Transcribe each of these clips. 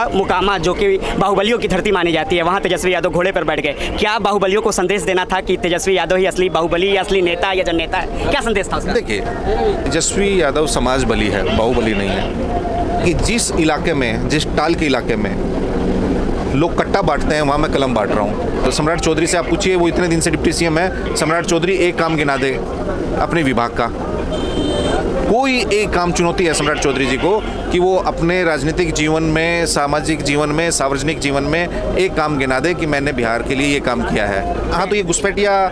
मुकामा जो कि बाहुबलियों की धरती मानी जाती है, वहाँ तेजस्वी यादव घोड़े पर बैठ गए। क्या बाहुबलियों को संदेश देना था कि तेजस्वी यादव ही असली बाहुबली या असली नेता या जननेता है? क्या संदेश था उसका? देखिए, तेजस्वी यादव समाज बली है, बाहुबली नहीं है। कि जिस इलाके में, जिस टाल के इलाके में लोग कट्टा बांटते हैं, वहाँ मैं कलम बांट रहा हूँ। तो सम्राट चौधरी से आप पूछिए, वो इतने दिन से डिप्टी सीएम है। सम्राट चौधरी एक काम गिना दे अपने विभाग का, कोई एक काम चुनौती है सम्राट चौधरी जी को कि वो अपने राजनीतिक जीवन में, सामाजिक जीवन में, सार्वजनिक जीवन में एक काम गिना दे कि मैंने बिहार के लिए ये काम किया है। हाँ, तो ये घुसपैठिया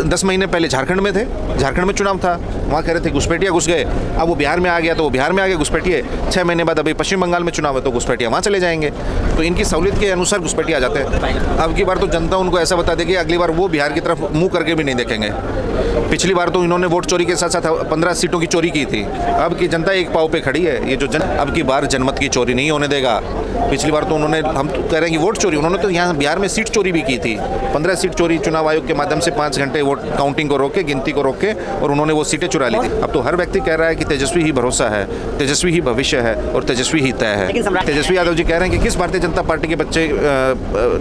10 महीने पहले झारखंड में थे, झारखंड में चुनाव था, वहाँ कह रहे थे घुसपैठिया घुस गए। अब वो बिहार में आ गया तो वो बिहार में आ गए घुसपैठिए। 6 महीने बाद अभी पश्चिम बंगाल में चुनाव है तो घुसपैठिया वहाँ चले जाएंगे। तो इनकी सहूलियत के अनुसार घुसपैठिया आ जाते हैं। अब की बार तो जनता उनको ऐसा बता देगी, अगली बार वो बिहार की तरफ मुँह करके भी नहीं देखेंगे। पिछली बार तो इन्होंने वोट चोरी के साथ साथ 15 सीटों की चोरी की थी। अब की जनता एक पाँव पे खड़ी है। ये जो अब की बार जनमत की चोरी नहीं होने देगा। पिछली बार तो उन्होंने, हम तो कह रहे हैं कि वोट चोरी, उन्होंने तो यहाँ बिहार में सीट चोरी भी की थी। 15 सीट चोरी चुनाव आयोग के माध्यम से 5 घंटे वोट काउंटिंग को रोके, गिनती को रोके, और उन्होंने वो सीटें चुरा ली थी। अब तो हर व्यक्ति कह रहा है कि तेजस्वी ही भरोसा है, तेजस्वी ही भविष्य है और तेजस्वी ही तय है। तेजस्वी यादव जी कह रहे हैं कि किस भारतीय जनता पार्टी के बच्चे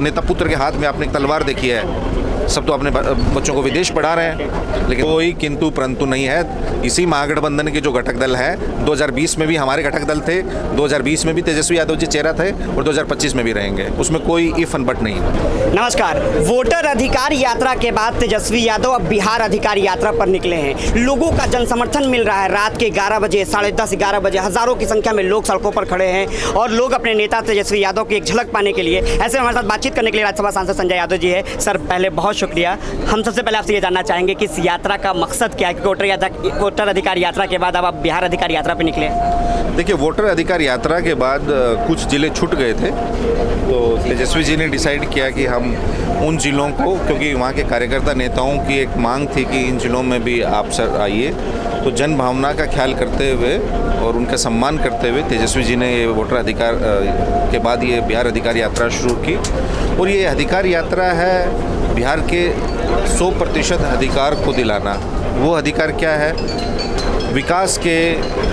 नेता पुत्र के हाथ में आपने एक तलवार देखी है? सब तो अपने बच्चों को विदेश पढ़ा रहे हैं, लेकिन कोई किंतु परंतु नहीं है। इसी महागठबंधन के जो घटक दल है, 2020 में भी हमारे घटक दल थे, 2020 में भी तेजस्वी यादव जी चेहरा थे और 2025 में भी रहेंगे। उसमें कोई इफ एंड बट नहीं है। नमस्कार। वोटर अधिकार यात्रा के बाद तेजस्वी यादव अब बिहार अधिकार यात्रा पर निकले हैं। लोगों का जन समर्थन मिल रहा है। रात के 11 बजे, 10:30-11 बजे हजारों की संख्या में लोग सड़कों पर खड़े हैं और लोग अपने नेता तेजस्वी यादव की एक झलक पाने के लिए, ऐसे हमारे साथ बातचीत करने के लिए राज्यसभा सांसद संजय यादव जी है। सर, पहले बहुत शुक्रिया। हम सबसे पहले आपसे ये जानना चाहेंगे कि इस यात्रा का मकसद क्या है? वोटर अधिकार यात्रा के बाद अब आप बिहार अधिकार यात्रा पे निकले। देखिए, वोटर अधिकार यात्रा के बाद कुछ जिले छूट गए थे, तो तेजस्वी जी ने डिसाइड किया कि हम उन जिलों को, क्योंकि वहाँ के कार्यकर्ता नेताओं की एक मांग थी कि इन जिलों में भी आप सर आइए, तो जन भावना का ख्याल करते हुए और उनका सम्मान करते हुए तेजस्वी जी ने ये वोटर अधिकार के बाद ये बिहार अधिकार यात्रा शुरू की। और ये अधिकार यात्रा है बिहार के 100% अधिकार को दिलाना। वो अधिकार क्या है? विकास के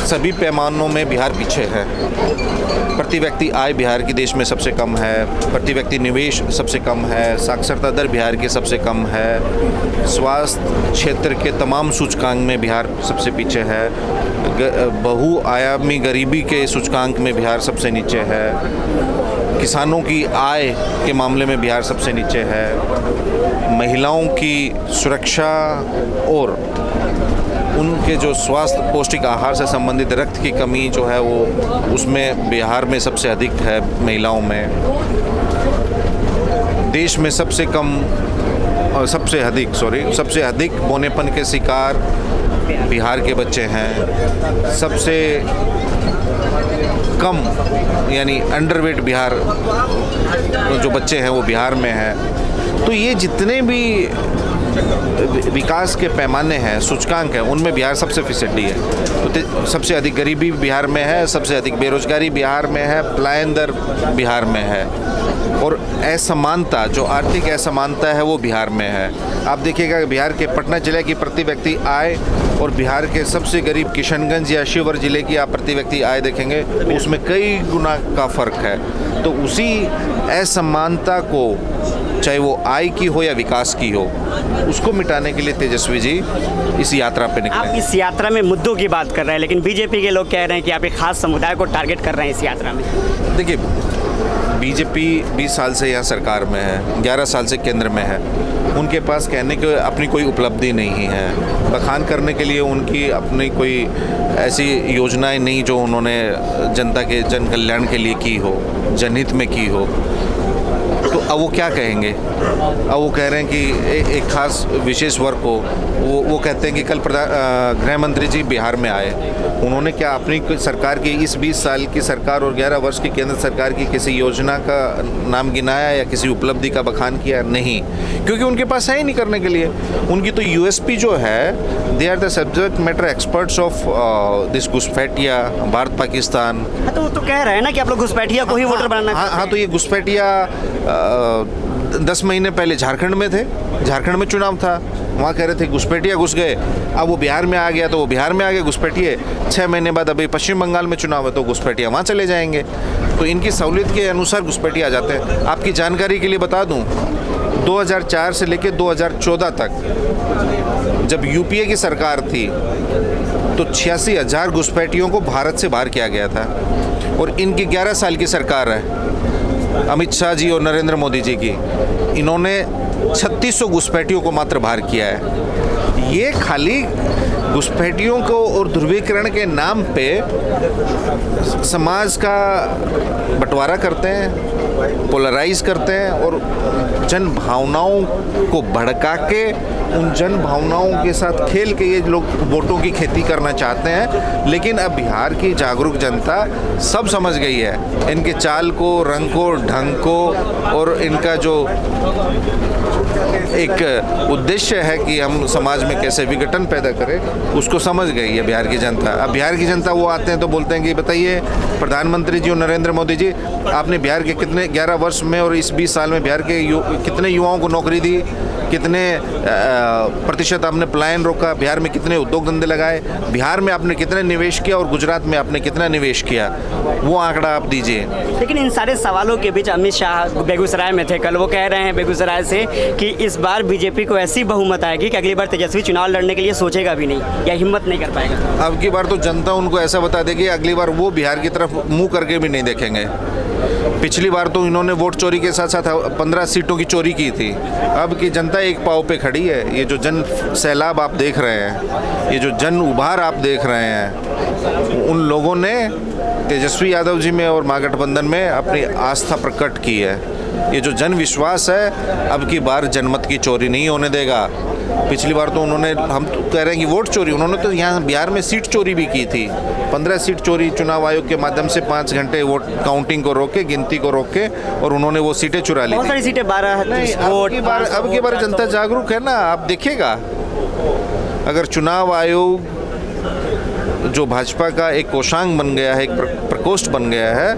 सभी पैमानों में बिहार पीछे है। प्रति व्यक्ति आय बिहार की देश में सबसे कम है, प्रति व्यक्ति निवेश सबसे कम है, साक्षरता दर बिहार की सबसे कम है, स्वास्थ्य क्षेत्र के तमाम सूचकांक में बिहार सबसे पीछे है, बहुआयामी गरीबी के सूचकांक में बिहार सबसे नीचे है, किसानों की आय के मामले में बिहार सबसे नीचे है, महिलाओं की सुरक्षा और उनके जो स्वास्थ्य, पौष्टिक आहार से संबंधित रक्त की कमी जो है वो उसमें बिहार में सबसे अधिक है। महिलाओं में देश में सबसे अधिक बौनेपन के शिकार बिहार के बच्चे हैं। सबसे कम यानी अंडरवेट बिहार जो बच्चे हैं वो बिहार में हैं। तो ये जितने भी विकास के पैमाने हैं, सूचकांक हैं, उनमें बिहार सबसे फिसड्डी है। तो सबसे अधिक गरीबी बिहार में है, सबसे अधिक बेरोजगारी बिहार में है, पलायन दर बिहार में है, और असमानता, जो आर्थिक असमानता है वो बिहार में है। आप देखिएगा कि बिहार के पटना जिले की प्रति व्यक्ति आय और बिहार के सबसे गरीब किशनगंज या शिवहर जिले की आप प्रति व्यक्ति आय देखेंगे, उसमें कई गुना का फर्क है। तो उसी असमानता को, चाहे वो आय की हो या विकास की हो, उसको मिटाने के लिए तेजस्वी जी इस यात्रा पे निकले। आप इस यात्रा में मुद्दों की बात कर रहे हैं, लेकिन बीजेपी के लोग कह रहे हैं कि आप एक खास समुदाय को टारगेट कर रहे हैं इस यात्रा में। देखिए, बीजेपी 20 साल से यहाँ सरकार में है, 11 साल से केंद्र में है। उनके पास कहने की अपनी कोई उपलब्धि नहीं है, बखान करने के लिए उनकी अपनी कोई ऐसी योजनाएं नहीं जो उन्होंने जनता के जन कल्याण के लिए की हो, जनहित में की हो। तो अब वो क्या कहेंगे? अब वो कह रहे हैं कि एक खास विशेष वर्ग को, वो कहते हैं कि कल गृह मंत्री जी बिहार में आए, उन्होंने क्या अपनी सरकार की इस 20 साल की सरकार और 11 वर्ष की केंद्र सरकार की किसी योजना का नाम गिनाया या किसी उपलब्धि का बखान किया? नहीं, क्योंकि उनके पास है ही नहीं करने के लिए। उनकी तो यूएसपी जो है, they are the subject matter experts of this घुसपैठिया भारत पाकिस्तान। तो वो तो कह रहे हैं ना कि आप लोग घुसपैठिया को ही वोटर बनाना। हाँ, तो ये घुसपैठिया 10 महीने पहले झारखंड में थे, झारखंड में चुनाव था, वहाँ कह रहे थे घुसपैठिया घुस गए। अब वो बिहार में आ गया तो वो बिहार में आ गए घुसपैठिए। 6 महीने बाद अभी पश्चिम बंगाल में चुनाव है तो घुसपैठिया वहाँ चले जाएंगे। तो इनकी सहूलियत के अनुसार घुसपैठिया आ जाते हैं। आपकी जानकारी के लिए बता दूँ, 2004 से लेकर 2014 तक जब यूपीए की सरकार थी तो 86,000 घुसपैठियों को भारत से बाहर किया गया था। और इनकी 11 साल की सरकार है अमित शाह जी और नरेंद्र मोदी जी की, इन्होंने 3600 घुसपैठियों को मात्र बाहर किया है। ये खाली घुसपैठियों को और ध्रुवीकरण के नाम पे समाज का बंटवारा करते हैं, पोलराइज करते हैं और जन भावनाओं को भड़का के उन जन भावनाओं के साथ खेल के ये लोग वोटों की खेती करना चाहते हैं। लेकिन अब बिहार की जागरूक जनता सब समझ गई है इनके चाल को, रंग को, ढंग को, और इनका जो एक उद्देश्य है कि हम समाज में कैसे विघटन पैदा करें, उसको समझ गई है बिहार की जनता। अब बिहार की जनता वो आते हैं तो बोलते हैं कि बताइए प्रधानमंत्री जी और नरेंद्र मोदी जी, आपने बिहार के कितने 11 वर्ष में और इस 20 साल में बिहार के कितने युवाओं को नौकरी दी, कितने प्रतिशत आपने पलायन रोका, बिहार में कितने उद्योग धंधे लगाए, बिहार में आपने कितने निवेश किया और गुजरात में आपने कितना निवेश किया, वो आंकड़ा आप दीजिए। लेकिन इन सारे सवालों के बीच अमित शाह बेगूसराय में थे कल, वो कह रहे हैं बेगूसराय से कि इस बार बीजेपी को ऐसी बहुमत आएगी कि अगली बार तेजस्वी चुनाव लड़ने के लिए सोचेगा भी नहीं या हिम्मत नहीं कर पाएगा। अब की बार तो जनता उनको ऐसा बता देगी, अगली बार वो बिहार की तरफ मुंह करके भी नहीं देखेंगे। पिछली बार तो इन्होंने वोट चोरी के साथ साथ 15 सीटों की चोरी की थी। अब की जनता एक पाँव पे खड़ी है। ये जो जन सैलाब आप देख रहे हैं, ये जो जन उभार आप देख रहे हैं, उन लोगों ने तेजस्वी यादव जी में और महागठबंधन में अपनी आस्था प्रकट की है। ये जो जन विश्वास है अब की बार जनमत की चोरी नहीं होने देगा। पिछली बार तो उन्होंने, हम तो कह रहे हैं कि वोट चोरी, उन्होंने तो यहाँ बिहार में सीट चोरी भी की थी। 15 सीट चोरी चुनाव आयोग के माध्यम से 5 घंटे वोट काउंटिंग को रोके, गिनती को रोके, और उन्होंने वो सीटें चुरा ली। बहुत सारी सीटें 12 वोट। अब की बार जनता जागरूक है ना, आप देखिएगा। अगर चुनाव आयोग जो भाजपा का एक कोषांग बन गया है, एक प्रकोष्ठ बन गया है,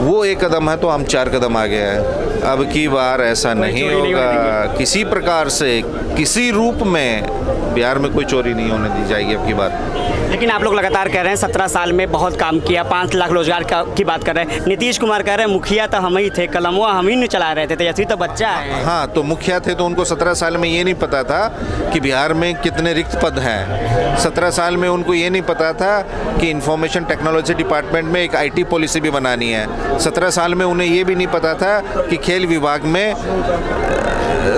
वो एक कदम है तो हम 4 कदम आगे हैं। अब की बार ऐसा नहीं होगा, किसी प्रकार से, किसी रूप में बिहार में कोई चोरी नहीं होने दी जाएगी अब की बार। लेकिन आप लोग लगातार कह रहे हैं 17 साल में बहुत काम किया, 5 लाख रोजगार की बात कर रहे हैं। नीतीश कुमार कह रहे हैं मुखिया तो हम ही थे, कलमवा हम ही नहीं चला रहे थे, तेजस्वी तो बच्चा है। हाँ, तो मुखिया थे तो उनको 17 साल में ये नहीं पता था कि बिहार में कितने रिक्त पद हैं। 17 साल में उनको ये नहीं पता था कि इंफॉर्मेशन टेक्नोलॉजी डिपार्टमेंट में एक IT पॉलिसी भी बनानी है। 17 साल में उन्हें ये भी नहीं पता था कि खेल विभाग में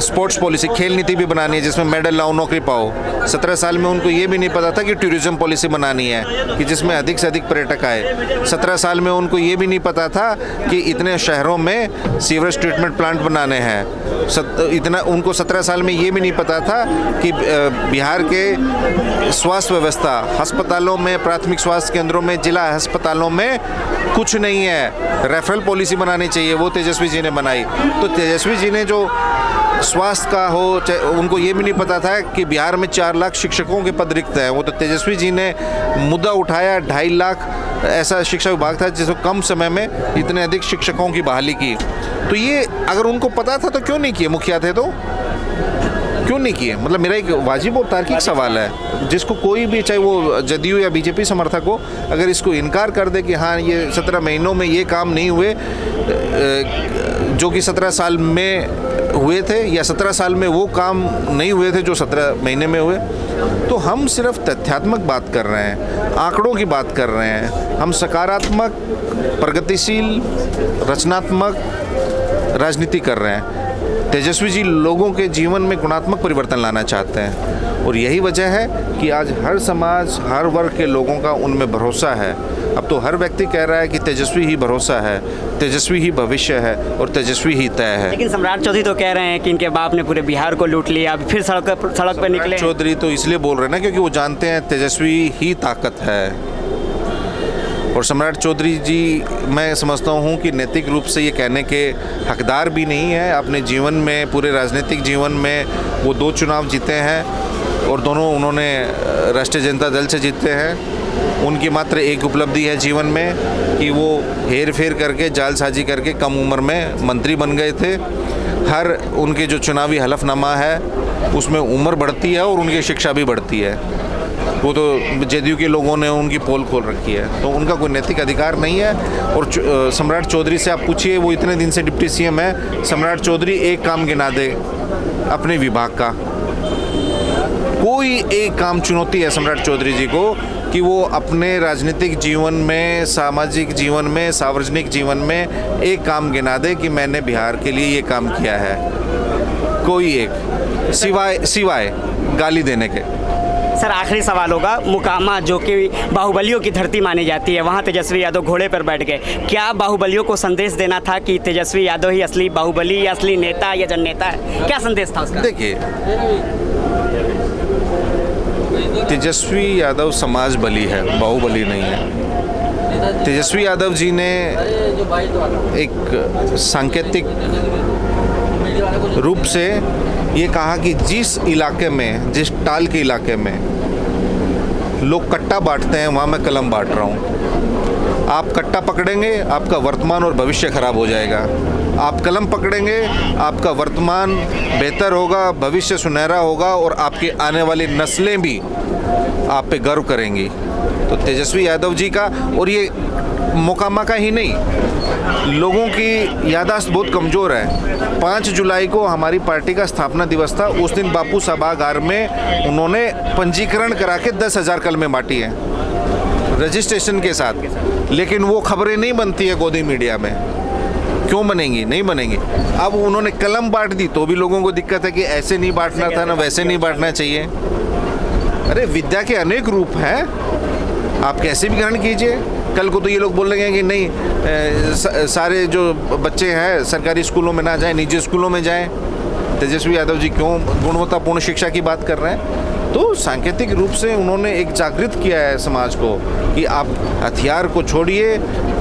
स्पोर्ट्स पॉलिसी, खेल नीति भी बनानी है जिसमें मेडल लाओ, नौकरी पाओ। 17 साल में उनको ये भी नहीं पता था कि टूरिज्म पॉलिसी बनानी है कि जिसमें अधिक से अधिक पर्यटक आए। 17 साल में उनको ये भी नहीं पता था कि इतने शहरों में सीवरेज ट्रीटमेंट प्लांट बनाने हैं। इतना उनको 17 साल में ये भी नहीं पता था कि बिहार के स्वास्थ्य व्यवस्था, अस्पतालों में, प्राथमिक स्वास्थ्य केंद्रों में, जिला अस्पतालों में कुछ नहीं है। रेफरल पॉलिसी बनानी चाहिए, वो तेजस्वी जी ने बनाई। तो तेजस्वी जी ने जो स्वास्थ्य का हो, उनको ये भी नहीं पता था कि बिहार में 4 लाख शिक्षकों के पद रिक्त हैं। वो तो तेजस्वी जी ने मुद्दा उठाया, 2.5 लाख ऐसा शिक्षा विभाग था जिसको कम समय में इतने अधिक शिक्षकों की बहाली की। तो ये अगर उनको पता था तो क्यों नहीं किए? मुखिया थे तो क्यों नहीं किए? मतलब मेरा एक वाजिब और तार्किक सवाल है, जिसको कोई भी, चाहे वो जदयू या बीजेपी समर्थक हो, अगर इसको इनकार कर दे कि हाँ ये 17 महीनों में ये काम नहीं हुए जो कि 17 साल में हुए थे, या 17 साल में वो काम नहीं हुए थे जो 17 महीने में हुए, तो हम सिर्फ तथ्यात्मक बात कर रहे हैं, आंकड़ों की बात कर रहे हैं। हम सकारात्मक, प्रगतिशील, रचनात्मक राजनीति कर रहे हैं। तेजस्वी जी लोगों के जीवन में गुणात्मक परिवर्तन लाना चाहते हैं, और यही वजह है कि आज हर समाज, हर वर्ग के लोगों का उनमें भरोसा है। अब तो हर व्यक्ति कह रहा है कि तेजस्वी ही भरोसा है, तेजस्वी ही भविष्य है और तेजस्वी ही तय है। लेकिन सम्राट चौधरी तो कह रहे हैं कि इनके बाप ने पूरे बिहार को लूट लिया, अब फिर सड़क पर निकले। चौधरी तो इसलिए बोल रहे हैं ना क्योंकि वो जानते हैं तेजस्वी ही ताकत है। और सम्राट चौधरी जी, मैं समझता हूँ कि नैतिक रूप से ये कहने के हकदार भी नहीं है। अपने जीवन में, पूरे राजनीतिक जीवन में वो 2 चुनाव जीते हैं और दोनों उन्होंने राष्ट्रीय जनता दल से जीते हैं। उनकी मात्र एक उपलब्धि है जीवन में कि वो हेर फेर करके, जालसाजी करके कम उम्र में मंत्री बन गए थे। हर उनके जो चुनावी हलफनामा है उसमें उम्र बढ़ती है और उनकी शिक्षा भी बढ़ती है। वो तो जेडीयू के लोगों ने उनकी पोल खोल रखी है, तो उनका कोई नैतिक अधिकार नहीं है। और सम्राट चौधरी से आप पूछिए, वो इतने दिन से डिप्टी सीएम है, सम्राट चौधरी एक काम गिना दे अपने विभाग का, कोई एक काम चुनौती है सम्राट चौधरी जी को कि वो अपने राजनीतिक जीवन में, सामाजिक जीवन में, सार्वजनिक जीवन में एक काम गिना दे कि मैंने बिहार के लिए ये काम किया है, कोई एक, सिवाय गाली देने के। सर आखिरी सवाल होगा, मुकामा जो कि बाहुबलियों की धरती मानी जाती है, वहाँ तेजस्वी यादव घोड़े पर बैठ गए, क्या बाहुबलियों को संदेश देना था कि तेजस्वी यादव ही असली बाहुबली या असली नेता या जननेता है? क्या संदेश था उसका? देखिए, तेजस्वी यादव समाज बली है, बाहुबली नहीं है। तेजस्वी यादव जी ने एक सांकेतिक रूप से ये कहा कि जिस इलाके में, जिस टाल के इलाके में लोग कट्टा बांटते हैं, वहाँ मैं कलम बांट रहा हूँ। आप कट्टा पकड़ेंगे, आपका वर्तमान और भविष्य खराब हो जाएगा। आप कलम पकड़ेंगे, आपका वर्तमान बेहतर होगा, भविष्य सुनहरा होगा और आपकी आने वाली नस्लें भी आप पे गर्व करेंगी। तो तेजस्वी यादव जी का, और ये मोकामा का ही नहीं, लोगों की याददाश्त बहुत कमज़ोर है। 5 जुलाई को हमारी पार्टी का स्थापना दिवस था, उस दिन बापू सभागार में उन्होंने पंजीकरण करा के 10,000 कलमें बांटी हैं रजिस्ट्रेशन के साथ, लेकिन वो खबरें नहीं बनती है गोदी मीडिया में। क्यों बनेंगी? नहीं बनेंगी। अब उन्होंने कलम बांट दी तो भी लोगों को दिक्कत है कि ऐसे नहीं बांटना था ना, वैसे नहीं बांटना चाहिए। अरे विद्या के अनेक रूप हैं, आप कैसे भी ग्रहण कीजिए। कल को तो ये लोग बोल रहे हैं कि नहीं, सारे जो बच्चे हैं सरकारी स्कूलों में ना जाएं, निजी स्कूलों में जाएं। तेजस्वी यादव जी क्यों गुणवत्तापूर्ण शिक्षा की बात कर रहे हैं? तो सांकेतिक रूप से उन्होंने एक जागृत किया है समाज को कि आप हथियार को छोड़िए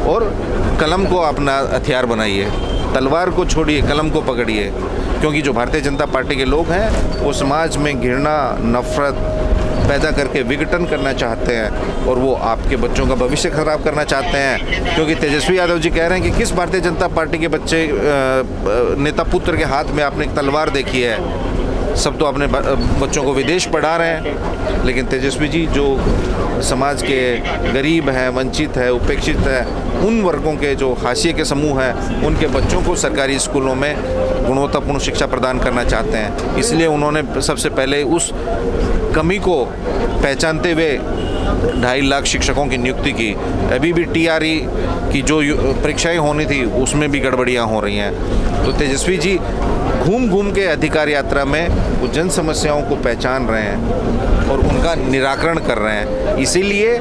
और कलम को अपना हथियार बनाइए, तलवार को छोड़िए, कलम को पकड़िए। क्योंकि जो भारतीय जनता पार्टी के लोग हैं वो समाज में घृणा, नफरत पैदा करके विघटन करना चाहते हैं और वो आपके बच्चों का भविष्य खराब करना चाहते हैं। क्योंकि तेजस्वी यादव जी कह रहे हैं कि किस भारतीय जनता पार्टी के बच्चे नेता पुत्र के हाथ में आपने एक तलवार देखी है? सब तो अपने बच्चों को विदेश पढ़ा रहे हैं, लेकिन तेजस्वी जी जो समाज के गरीब हैं, वंचित है, उपेक्षित है, उन वर्गों के जो हाशिए के समूह हैं, उनके बच्चों को सरकारी स्कूलों में गुणवत्तापूर्ण शिक्षा प्रदान करना चाहते हैं। इसलिए उन्होंने सबसे पहले उस कमी को पहचानते हुए 2.5 लाख शिक्षकों की नियुक्ति की। अभी भी टीआरई की जो परीक्षाएं होनी थी उसमें भी गड़बड़ियां हो रही हैं। तो तेजस्वी जी घूम घूम के अधिकार यात्रा में वो जन समस्याओं को पहचान रहे हैं और उनका निराकरण कर रहे हैं। इसीलिए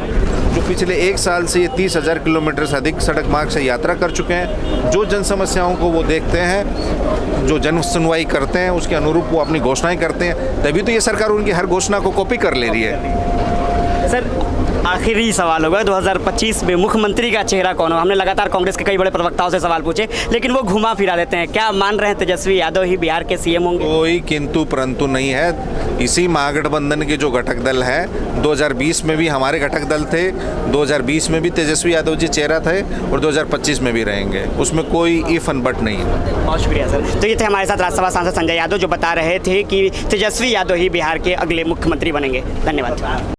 जो पिछले 1 साल से ये 30,000 किलोमीटर से अधिक सड़क मार्ग से यात्रा कर चुके हैं, जो जन समस्याओं को वो देखते हैं, जो जन सुनवाई करते हैं, उसके अनुरूप वो अपनी घोषणाएं करते हैं। तभी तो ये सरकार उनकी हर घोषणा को कॉपी कर ले रही है। सर आखिरी सवाल होगा, 2025 में मुख्यमंत्री का चेहरा कौन हो? हमने लगातार कांग्रेस के कई बड़े प्रवक्ताओं से सवाल पूछे, लेकिन वो घुमा फिरा देते हैं। क्या मान रहे हैं तेजस्वी यादव ही बिहार के सीएम होंगे? कोई किंतु परंतु नहीं है। इसी महागठबंधन के जो घटक दल हैं, 2020 में भी हमारे घटक दल थे, 2020 में भी तेजस्वी यादव जी चेहरा थे और 2025 में भी रहेंगे। उसमें कोई इफ एंड बट नहीं है। बहुत शुक्रिया सर। तो ये थे हमारे साथ राज्यसभा सांसद संजय यादव, जो बता रहे थे कि तेजस्वी यादव ही बिहार के अगले मुख्यमंत्री बनेंगे। धन्यवाद।